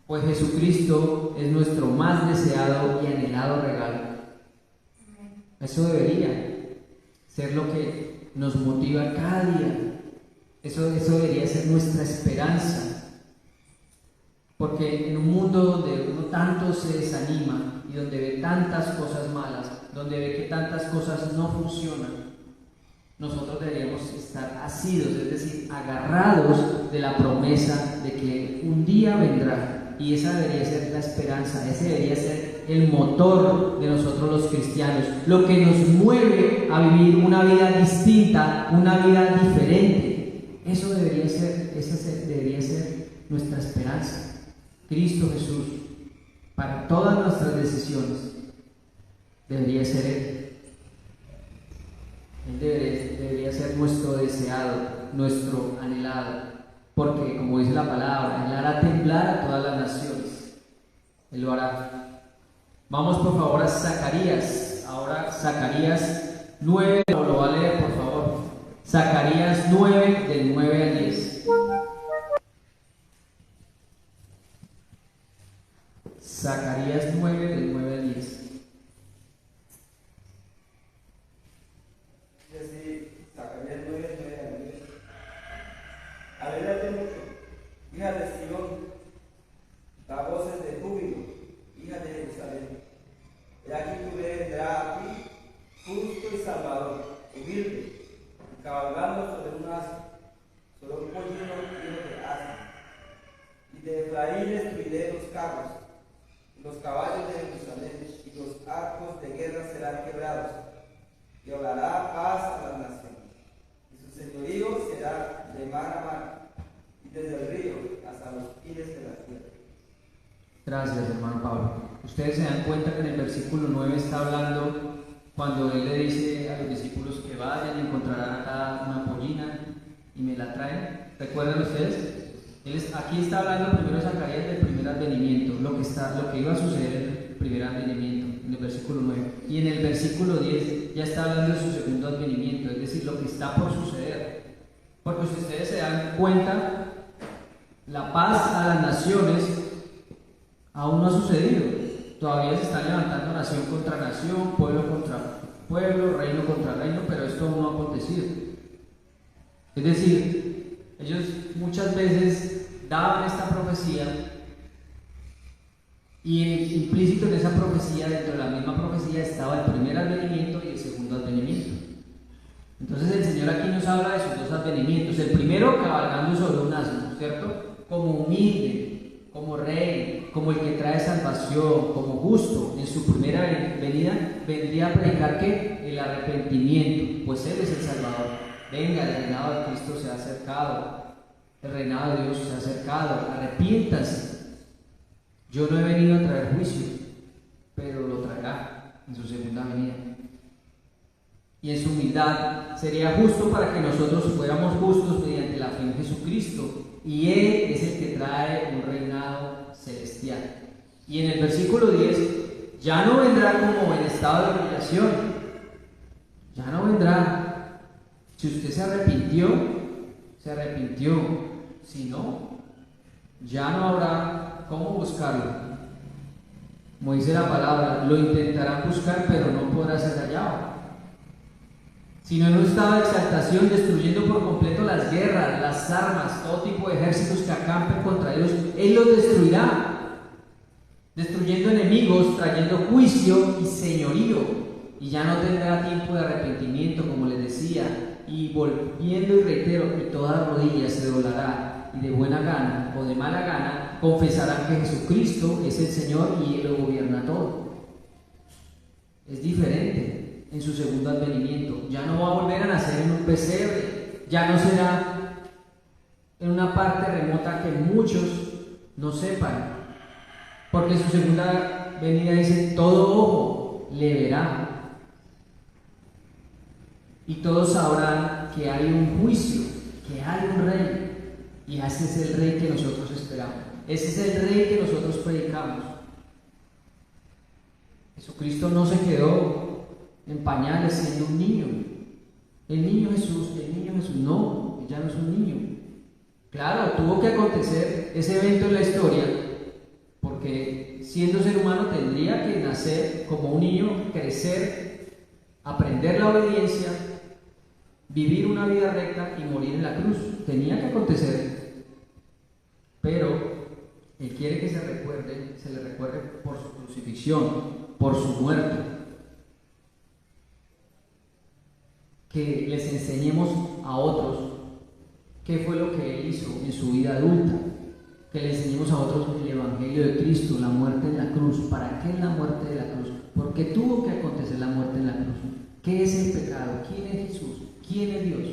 pues Jesucristo es nuestro más deseado y anhelado regalo. Eso debería ser lo que nos motiva cada día. Eso debería ser nuestra esperanza. Porque en un mundo donde uno tanto se desanima y donde ve tantas cosas malas, donde ve que tantas cosas no funcionan, nosotros deberíamos estar asidos, es decir, agarrados de la promesa de que un día vendrá. Y esa debería ser la esperanza, ese debería ser el motor de nosotros los cristianos, lo que nos mueve a vivir una vida distinta, una vida diferente. Eso debería ser, esa debería ser nuestra esperanza. Cristo Jesús, para todas nuestras decisiones, debería ser Él. Él debería ser nuestro deseado, nuestro anhelado. Porque, como dice la palabra, Él hará temblar a todas las naciones. Él lo hará. Vamos por favor a Zacarías. Ahora Zacarías 9, lo va a leer por favor. Zacarías 9, del 9 al 10. Zacarías 9, del 9 al 10. Zacarías 9, 9 al 10. Alégrate mucho, hija de Sion, da voces de júbilo, hija de Jerusalén. He aquí tu rey vendrá a ti, justo y salvador, humilde, cabalgando sobre un asno, sobre un pollino lleno de asno. Y de Efraín destruiré los carros, los caballos de Jerusalén, y los arcos de guerra serán quebrados, y hablará paz a las naciones. Y su señorío será de mar a mar, y desde el río hasta los fines de la tierra. Gracias, hermano Pablo. Ustedes se dan cuenta que en el versículo 9 está hablando cuando él le dice a los discípulos que vayan y encontrarán acá una pollina y me la traen. ¿Recuerdan ustedes? Aquí está hablando primero Zacarías del primer advenimiento, lo que iba a suceder en el primer advenimiento, en el versículo 9. Y en el versículo 10 ya está hablando de su segundo advenimiento, es decir, lo que está por suceder. Porque si ustedes se dan cuenta, la paz a las naciones aún no ha sucedido. Todavía se están levantando nación contra nación, pueblo contra pueblo, reino contra reino, pero esto aún no ha acontecido. Es decir, ellos muchas veces daban esta profecía y implícito en esa profecía, dentro de la misma profecía, estaba el primer advenimiento y el segundo advenimiento. Entonces el Señor aquí nos habla de sus dos advenimientos. El primero, cabalgando sobre un asno, ¿cierto? Como humilde, como rey, como el que trae salvación, como justo. En su primera venida vendría a predicar que el arrepentimiento, pues Él es el Salvador. Venga, el reinado de Cristo se ha acercado, el reinado de Dios se ha acercado, arrepiéntase. Yo no he venido a traer juicio, pero lo traerá en su segunda venida. Y en su humildad sería justo para que nosotros fuéramos justos mediante la fe en Jesucristo. Y Él es el que trae un reinado celestial. Y en el versículo 10, ya no vendrá como en estado de humillación. Ya no vendrá. Si usted se arrepintió. Si no, ya no habrá cómo buscarlo. Como dice la palabra, lo intentarán buscar, pero no podrá ser hallado. Sino en un estado de exaltación, destruyendo por completo las guerras, las armas, todo tipo de ejércitos que acampen contra ellos, Él los destruirá, destruyendo enemigos, trayendo juicio y señorío, y ya no tendrá tiempo de arrepentimiento, como les decía, y volviendo y reitero, y toda rodilla se doblará, y de buena gana o de mala gana confesarán que Jesucristo es el Señor y Él lo gobierna todo. Es diferente. En su segundo advenimiento, ya no va a volver a nacer en un pesebre, ya no será en una parte remota que muchos no sepan, porque su segunda venida dice: todo ojo le verá, y todos sabrán que hay un juicio, que hay un rey, y ese es el rey que nosotros esperamos, ese es el rey que nosotros predicamos. Jesucristo no se quedó en pañales siendo un niño. El niño Jesús no, ya no es un niño. Claro, tuvo que acontecer ese evento en la historia, porque siendo ser humano tendría que nacer como un niño, crecer, aprender la obediencia, vivir una vida recta y morir en la cruz. Tenía que acontecer. Pero Él quiere que se le recuerde por su crucifixión, por su muerte. Que les enseñemos a otros qué fue lo que Él hizo en su vida adulta. Que le enseñemos a otros el Evangelio de Cristo, la muerte en la cruz. ¿Para qué la muerte de la cruz? ¿Por qué tuvo que acontecer la muerte en la cruz? ¿Qué es el pecado? ¿Quién es Jesús? ¿Quién es Dios?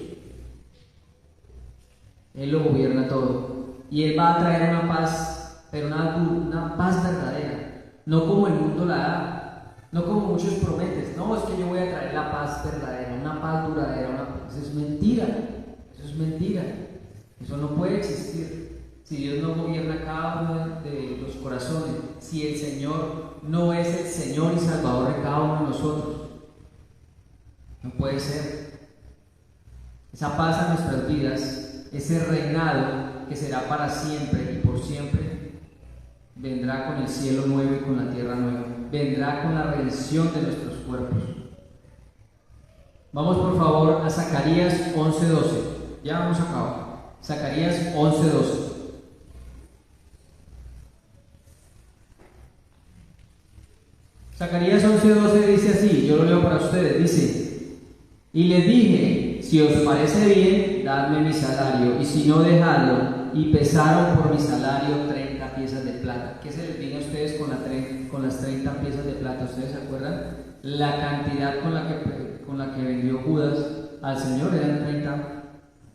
Él lo gobierna todo. Y Él va a traer una paz, pero una paz verdadera. No como el mundo la da. No como muchos prometen. No, es que yo voy a traer la paz verdadera, una paz duradera. Eso es mentira. Eso es mentira. Eso no puede existir. Si Dios no gobierna cada uno de los corazones, si el Señor no es el Señor y Salvador de cada uno de nosotros, no puede ser. Esa paz en nuestras vidas, ese reinado que será para siempre y por siempre, vendrá con el cielo nuevo y con la tierra nueva, vendrá con la redención de nuestros cuerpos. Vamos por favor a Zacarías 11:12. Ya vamos a acabar. Zacarías 11:12. Zacarías 11:12 dice así, yo lo leo para ustedes, dice: y les dije, si os parece bien, dadme mi salario, y si no, dejadlo. Y pesaron por mi salario 30 piezas de plata. ¿Qué se les vino a ustedes con las 30 piezas de plata? ¿Ustedes se acuerdan? La cantidad con la que vendió Judas al Señor eran 30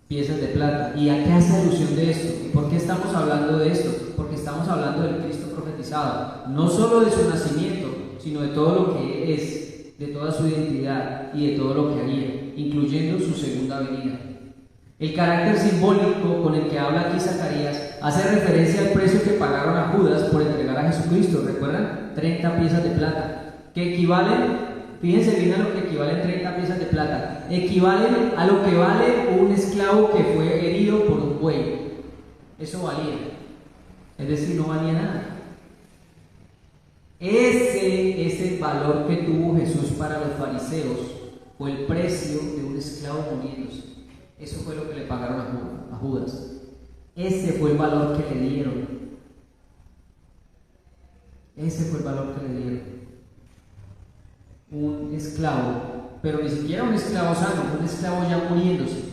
piezas de plata. ¿Y a qué hace alusión de esto? ¿Y por qué estamos hablando de esto? Porque estamos hablando del Cristo profetizado, no solo de su nacimiento, sino de todo lo que es, de toda su identidad y de todo lo que haría, incluyendo su segunda venida. El carácter simbólico con el que habla aquí Zacarías hace referencia al precio que pagaron a Judas por entregar a Jesucristo. ¿Recuerdan? 30 piezas de plata, que equivalen, fíjense bien a lo que equivalen 30 piezas de plata, equivalen a lo que vale un esclavo que fue herido por un buey. Eso valía, es decir, no valía nada. Ese es el valor que tuvo Jesús para los fariseos, o el precio de un esclavo muriéndose. Eso fue lo que le pagaron a Judas. Ese fue el valor que le dieron. Ese fue el valor que le dieron. Un esclavo, pero ni siquiera un esclavo sano, un esclavo ya muriéndose.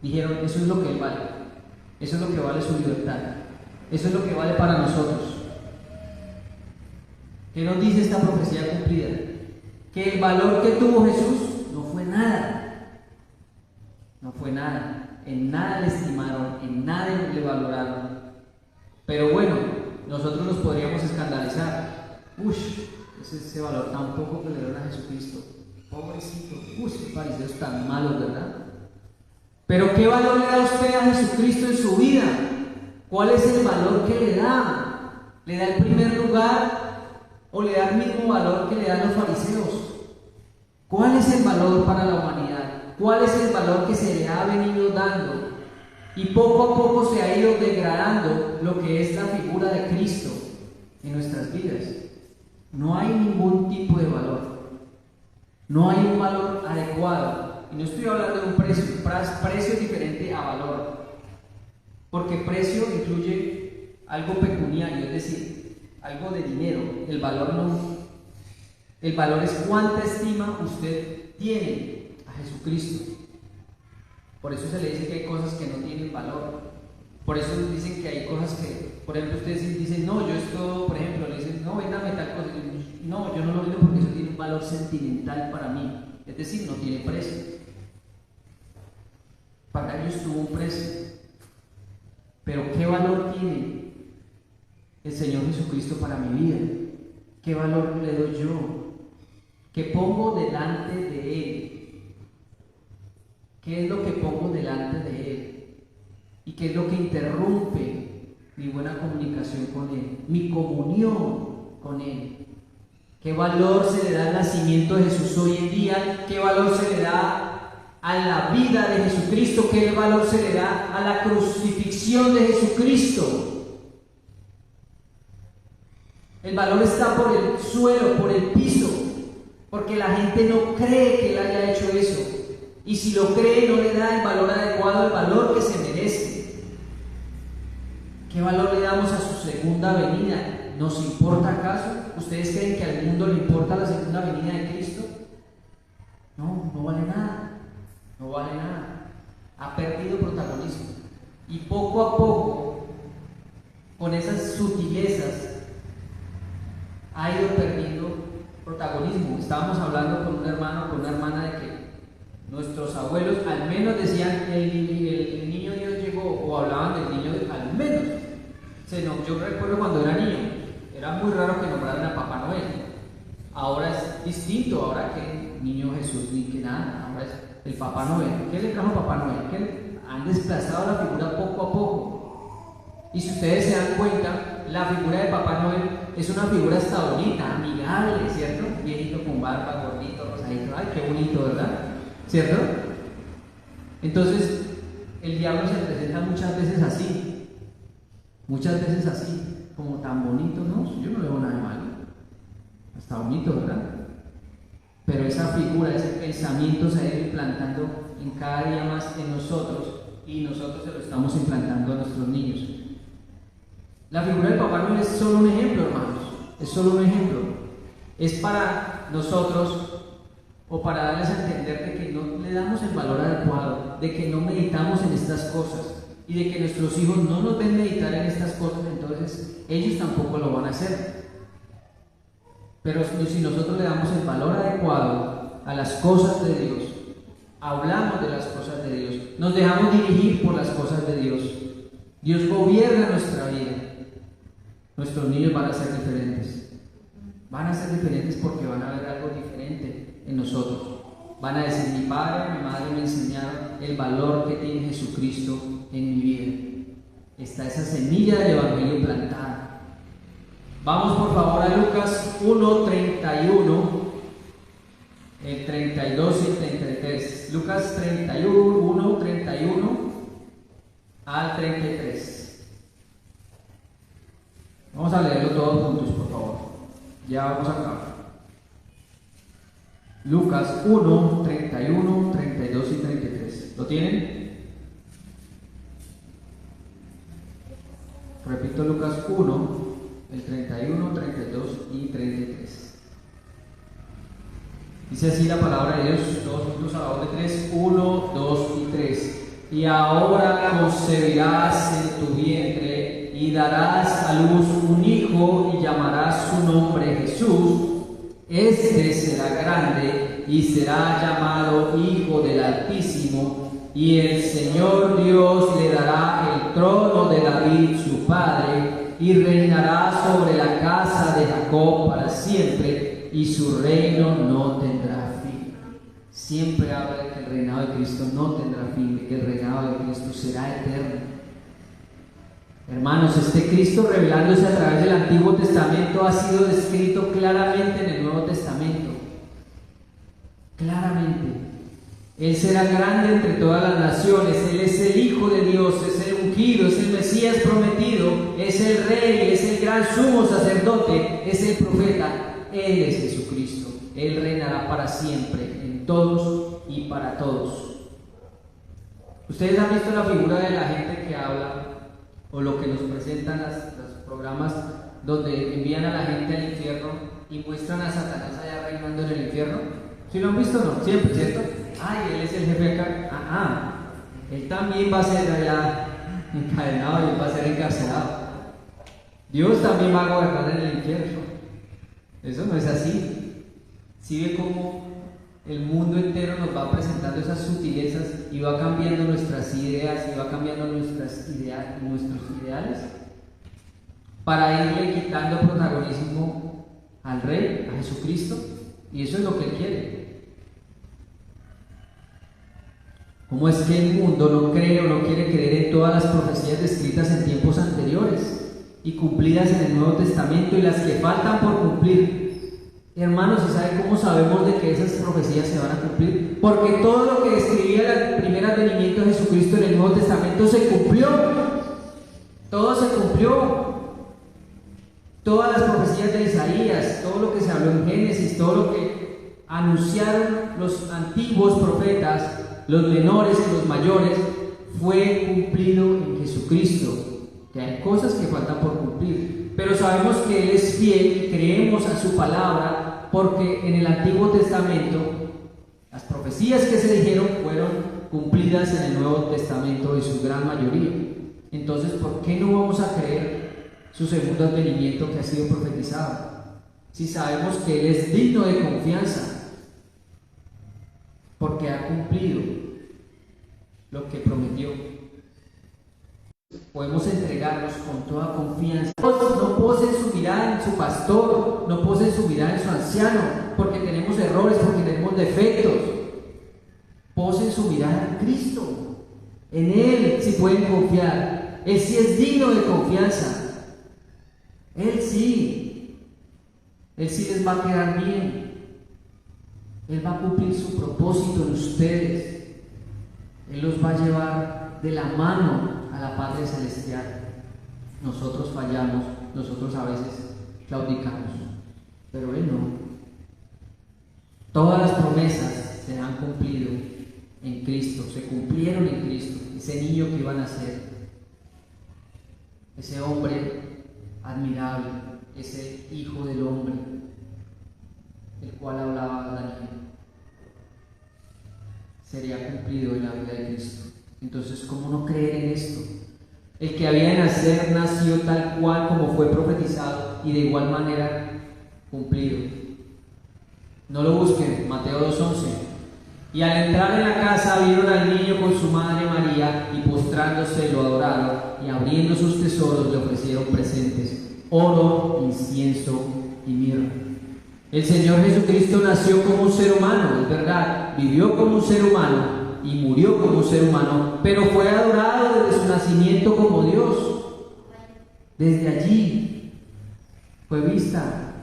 Dijeron, eso es lo que él vale. Eso es lo que vale su libertad. Eso es lo que vale para nosotros. ¿Qué nos dice esta profecía cumplida? Que el valor que tuvo Jesús no fue nada. No fue nada. En nada le estimaron, en nada le valoraron. Pero bueno, nosotros nos podríamos escandalizar. Ese valor tan poco que le dieron a Jesucristo. Pobrecito. Qué fariseos tan malos, ¿verdad? Pero ¿qué valor le da usted a Jesucristo en su vida? ¿Cuál es el valor que le da? ¿Le da el primer lugar o le da el mismo valor que le dan los fariseos? ¿Cuál es el valor para la humanidad? ¿Cuál es el valor que se le ha venido dando? Y poco a poco se ha ido degradando lo que es la figura de Cristo en nuestras vidas. No hay ningún tipo de valor. No hay un valor adecuado. Y no estoy hablando de un precio. Precio es diferente a valor. Porque precio incluye algo pecuniario, es decir, algo de dinero. El valor no. El valor es cuánta estima usted tiene a Jesucristo. Por eso se le dice que hay cosas que no tienen valor. Por eso dicen que hay cosas que, por ejemplo, ustedes dicen, no, yo esto, por ejemplo, le dicen, no, véndame tal cosa. No, yo no lo vendo porque eso tiene un valor sentimental para mí. Es decir, no tiene precio. Para ellos tuvo un precio. Pero ¿qué valor tiene el Señor Jesucristo para mi vida? ¿Qué valor le doy yo? ¿Qué pongo delante de Él? ¿Qué es lo que pongo delante de Él? ¿Y qué es lo que interrumpe mi buena comunicación con Él? Mi comunión con Él. ¿Qué valor se le da al nacimiento de Jesús hoy en día? ¿Qué valor se le da a la vida de Jesucristo? ¿Qué valor se le da a la crucifixión de Jesucristo? El valor está por el suelo, por el piso, porque la gente no cree que Él haya hecho eso. Y si lo cree, no le da el valor adecuado, el valor que se merece. ¿Qué valor le damos a su segunda venida? ¿Nos importa acaso? ¿Ustedes creen que al mundo le importa la segunda venida de Cristo? No, no vale nada. No vale nada. Ha perdido protagonismo. Y poco a poco, con esas sutilezas, ha ido perdiendo protagonismo. Estábamos hablando con un hermano, con una hermana, de que nuestros abuelos al menos decían el niño Dios llegó, o hablaban del niño Dios, al menos. Yo recuerdo cuando era niño, era muy raro que nombraran a Papá Noel. Ahora es distinto, ahora que niño Jesús ni que nada, ahora es el Papá Noel. ¿Qué le trajo Papá Noel? ¿Qué han desplazado la figura poco a poco? Y si ustedes se dan cuenta, la figura de Papá Noel es una figura hasta bonita, amigable, ¿cierto? Viejito con barba, gordito, rosadito, ay, qué bonito, ¿verdad? ¿Cierto? Entonces, el diablo se presenta muchas veces así, como tan bonito, ¿no? Yo no le veo nada de malo, está bonito, ¿verdad? Pero esa figura, ese pensamiento se ha ido implantando en cada día más en nosotros, y nosotros se lo estamos implantando a nuestros niños. La figura del Papá Noel es solo un ejemplo, hermanos, es solo un ejemplo. Es para nosotros, o para darles a entender de que no le damos el valor adecuado, de que no meditamos en estas cosas, y de que nuestros hijos no nos ven meditar en estas cosas, entonces ellos tampoco lo van a hacer. Pero si nosotros le damos el valor adecuado a las cosas de Dios, hablamos de las cosas de Dios, nos dejamos dirigir por las cosas de Dios, Dios gobierna nuestra vida, nuestros niños van a ser diferentes. Van a ser diferentes porque van a ver algo diferente en nosotros. Van a decir, mi padre, mi madre me enseñaron el valor que tiene Jesucristo en mi vida. Está esa semilla del Evangelio plantada. Vamos por favor a Lucas 1:31, el 32 y el 33. Lucas 31 al 33. Vamos a leerlo todos juntos, por favor. Ya vamos a acabar. Lucas 1, 31, 32 y 33. ¿Lo tienen? Repito, Lucas 1, el 31, 32 y 33. Dice así la palabra de Dios, todos juntos a la voz de 3, 1, 2 y 3. Y ahora concebirás en tu vientre y darás a luz un hijo y llamarás su nombre Jesús. Este será grande y será llamado Hijo del Altísimo, y el Señor Dios le dará el trono de David su padre, y reinará sobre la casa de Jacob para siempre, y su reino no tendrá fin. Siempre habla de que el reinado de Cristo no tendrá fin, de que el reinado de Cristo será eterno. Hermanos, este Cristo revelándose a través del Antiguo Testamento ha sido descrito claramente en el Nuevo Testamento. Claramente. Él será grande entre todas las naciones, Él es el Hijo de Dios, es el ungido, es el Mesías prometido, es el Rey, es el gran sumo sacerdote, es el profeta. Él es Jesucristo. Él reinará para siempre, en todos y para todos. ¿Ustedes han visto la figura de la gente que habla, o lo que nos presentan los programas donde envían a la gente al infierno y muestran a Satanás allá reinando en el infierno? ¿Sí lo han visto o no? Siempre, ¿cierto? Ay, él es el jefe acá. Él también va a ser allá encadenado y él va a ser encarcelado. Dios también va a gobernar en el infierno. Eso no es así. ¿Sí ve cómo el mundo entero nos va presentando esas sutilezas y va cambiando nuestras ideas y va cambiando nuestros ideales para irle quitando protagonismo al Rey, a Jesucristo? Y eso es lo que Él quiere. ¿Cómo es que el mundo no cree o no quiere creer en todas las profecías descritas en tiempos anteriores y cumplidas en el Nuevo Testamento, y las que faltan por cumplir? Hermanos, ¿y sabe cómo sabemos de que esas profecías se van a cumplir? Porque todo lo que describía el primer advenimiento de Jesucristo en el Nuevo Testamento se cumplió. Todo se cumplió. Todas las profecías de Isaías, todo lo que se habló en Génesis, todo lo que anunciaron los antiguos profetas, los menores y los mayores, fue cumplido en Jesucristo. Que hay cosas que faltan por cumplir, pero sabemos que Él es fiel y creemos a su palabra, porque en el Antiguo Testamento las profecías que se dijeron fueron cumplidas en el Nuevo Testamento en su gran mayoría. Entonces, ¿por qué no vamos a creer su segundo advenimiento que ha sido profetizado? Si sabemos que Él es digno de confianza, porque ha cumplido lo que prometió. Podemos entregarnos con toda confianza. No posen su mirada en su pastor, no posen su mirada en su anciano, porque tenemos errores, porque tenemos defectos. Posen su mirada en Cristo. En Él sí pueden confiar. Él sí es digno de confianza. Él sí les va a quedar bien. Él va a cumplir su propósito en ustedes. Él los va a llevar de la mano a la Padre Celestial. Nosotros fallamos, nosotros a veces claudicamos, pero Él no. Todas las promesas se han cumplido en Cristo, se cumplieron en Cristo. Ese niño que iban a ser, ese hombre admirable, ese hijo del hombre, el cual hablaba Daniel, sería cumplido en la vida de Cristo. Entonces, ¿cómo no creer en esto? El que había de nacer nació tal cual como fue profetizado y de igual manera cumplido. No lo busquen, Mateo 2:11. Y al entrar en la casa vieron al niño con su madre María, y postrándose lo adoraron, y abriendo sus tesoros le ofrecieron presentes: oro, incienso y mirra. El Señor Jesucristo nació como un ser humano, es verdad, vivió como un ser humano y murió como un ser humano, pero fue adorado desde su nacimiento como Dios. Desde allí fue vista,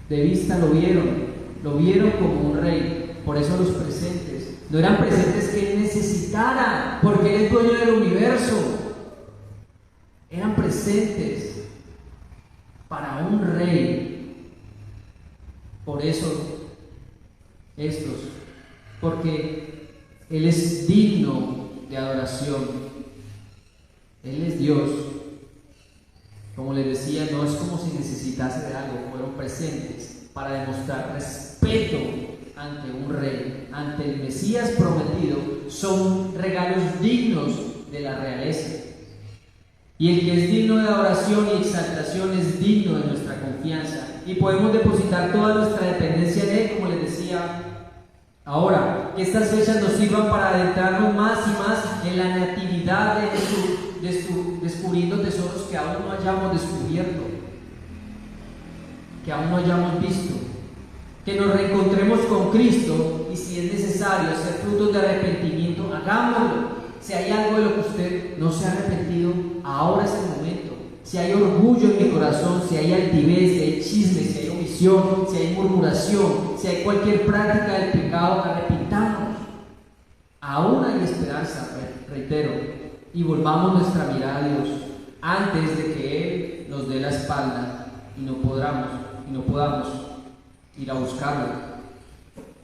de vista lo vieron como un rey. Por eso los presentes no eran presentes que Él necesitara, porque Él es dueño del universo. Eran presentes para un rey. Por eso estos, porque Él es digno de adoración. Él es Dios. Como les decía, no es como si necesitase de algo, fueron presentes para demostrar respeto ante un rey, ante el Mesías prometido. Son regalos dignos de la realeza. Y el que es digno de adoración y exaltación es digno de nuestra confianza. Y podemos depositar toda nuestra dependencia en Él, como les decía. Ahora, que estas fechas nos sirvan para adentrarnos más y más en la natividad de Jesús, descubriendo tesoros que aún no hayamos descubierto, que aún no hayamos visto. Que nos reencontremos con Cristo, y si es necesario hacer frutos de arrepentimiento, hagámoslo. Si hay algo de lo que usted no se ha arrepentido, ahora es el momento. Si hay orgullo en mi corazón, si hay altivez, si hay chisme, si hay omisión, si hay murmuración, si hay cualquier práctica del pecado, arrepintamos. Aún hay esperanza, reitero, y volvamos nuestra mirada a Dios antes de que Él nos dé la espalda y no podamos ir a buscarlo.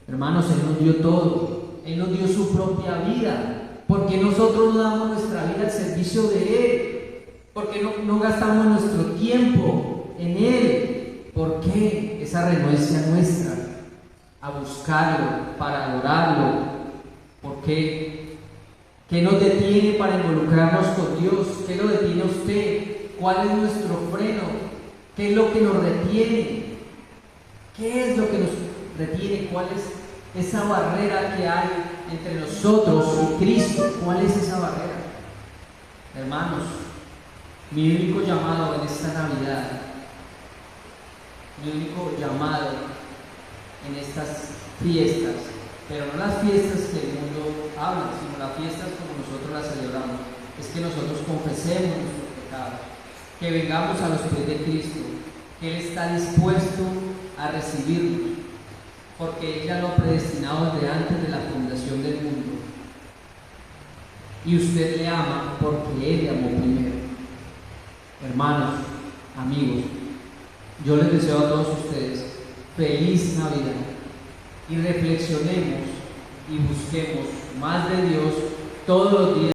Hermanos, Él nos dio todo. Él nos dio su propia vida. ¿Por qué nosotros no damos nuestra vida al servicio de Él? ¿Por qué no gastamos nuestro tiempo en Él? ¿Por qué esa renuencia nuestra a buscarlo, para adorarlo? ¿Por qué? ¿Qué nos detiene para involucrarnos con Dios? ¿Qué lo detiene a usted? ¿Cuál es nuestro freno? ¿Qué es lo que nos retiene? ¿Qué es lo que nos retiene? ¿Cuál es esa barrera que hay entre nosotros y Cristo? ¿Cuál es esa barrera? Hermanos, mi único llamado en esta Navidad, mi único llamado en estas fiestas, pero no las fiestas que el mundo habla, sino las fiestas como nosotros las celebramos, es que nosotros confesemos nuestros pecados, que vengamos a los pies de Cristo, que Él está dispuesto a recibirnos, porque Él ya lo ha predestinado desde antes de la fundación del mundo. Y usted le ama porque Él le amó primero. Hermanos, amigos, yo les deseo a todos ustedes feliz Navidad y reflexionemos y busquemos más de Dios todos los días.